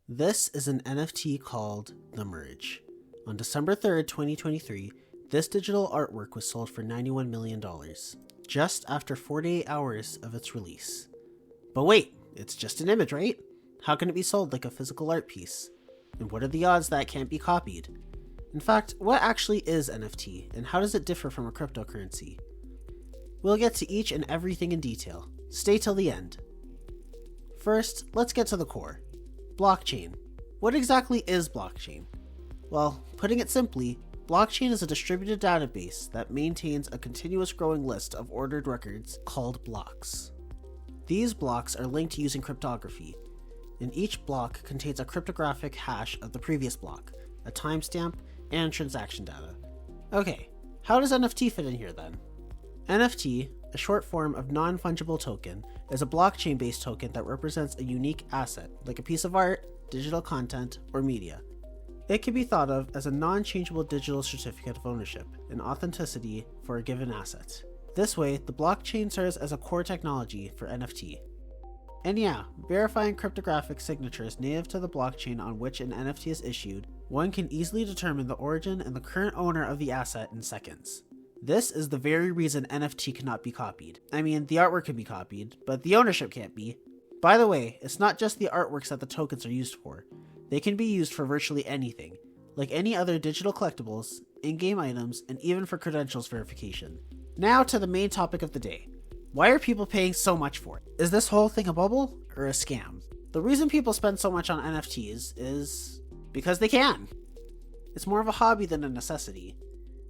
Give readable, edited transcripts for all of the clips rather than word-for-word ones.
This is an NFT called The Merge. On December 3rd, 2023, this digital artwork was sold for $91 million, just after 48 hours of its release. But wait, it's just an image, right? How can it be sold like a physical art piece? And what are the odds that it can't be copied? In fact, what actually is NFT, and how does it differ from a cryptocurrency? We'll get to each and everything in detail. Stay till the end. First, let's get to the core. Blockchain. What exactly is blockchain? Well, putting it simply, blockchain is a distributed database that maintains a continuous growing list of ordered records called blocks. These blocks are linked using cryptography, and each block contains a cryptographic hash of the previous block, a timestamp, and transaction data. Okay, how does NFT fit in here then? NFT, a short form of non-fungible token, is a blockchain-based token that represents a unique asset, like a piece of art, digital content, or media. It can be thought of as a non-changeable digital certificate of ownership and authenticity for a given asset. This way, the blockchain serves as a core technology for NFT. And yeah, verifying cryptographic signatures native to the blockchain on which an NFT is issued, one can easily determine the origin and the current owner of the asset in seconds. This is the very reason NFT cannot be copied. I mean, the artwork can be copied, but the ownership can't be. By the way, it's not just the artworks that the tokens are used for. They can be used for virtually anything, like any other digital collectibles, in-game items, and even for credentials verification. Now to the main topic of the day. Why are people paying so much for it? Is this whole thing a bubble or a scam? The reason people spend so much on NFTs is because they can. It's more of a hobby than a necessity.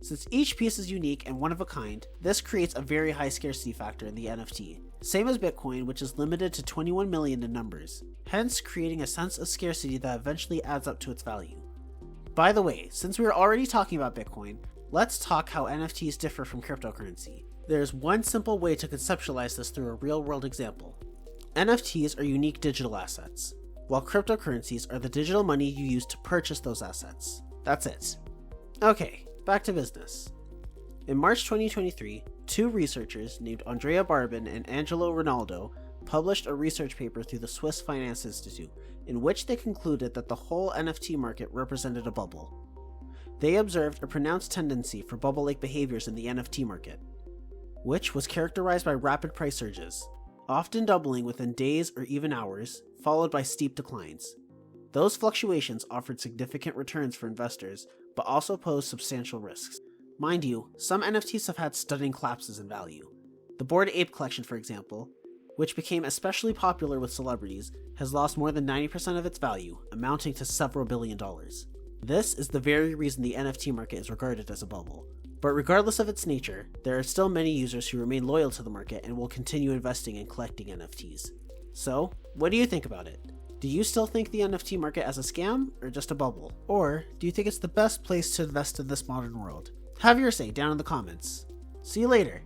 Since each piece is unique and one of a kind, this creates a very high scarcity factor in the NFT. Same as Bitcoin, which is limited to 21 million in numbers, hence creating a sense of scarcity that eventually adds up to its value. By the way, since we are already talking about Bitcoin, let's talk how NFTs differ from cryptocurrency. There's one simple way to conceptualize this through a real-world example. NFTs are unique digital assets, while cryptocurrencies are the digital money you use to purchase those assets. That's it. Okay. Back to business. In March 2023, two researchers named Andrea Barbin and Angelo Rinaldo published a research paper through the Swiss Finance Institute, in which they concluded that the whole NFT market represented a bubble. They observed a pronounced tendency for bubble-like behaviors in the NFT market, which was characterized by rapid price surges, often doubling within days or even hours, followed by steep declines. Those fluctuations offered significant returns for investors, but also posed substantial risks. Mind you, some NFTs have had stunning collapses in value. The Bored Ape collection, for example, which became especially popular with celebrities, has lost more than 90% of its value, amounting to several $billion. This is the very reason the NFT market is regarded as a bubble. But regardless of its nature, there are still many users who remain loyal to the market and will continue investing and collecting NFTs. So, what do you think about it? Do you still think the NFT market as a scam or just a bubble? Or do you think it's the best place to invest in this modern world? Have your say down in the comments. See you later.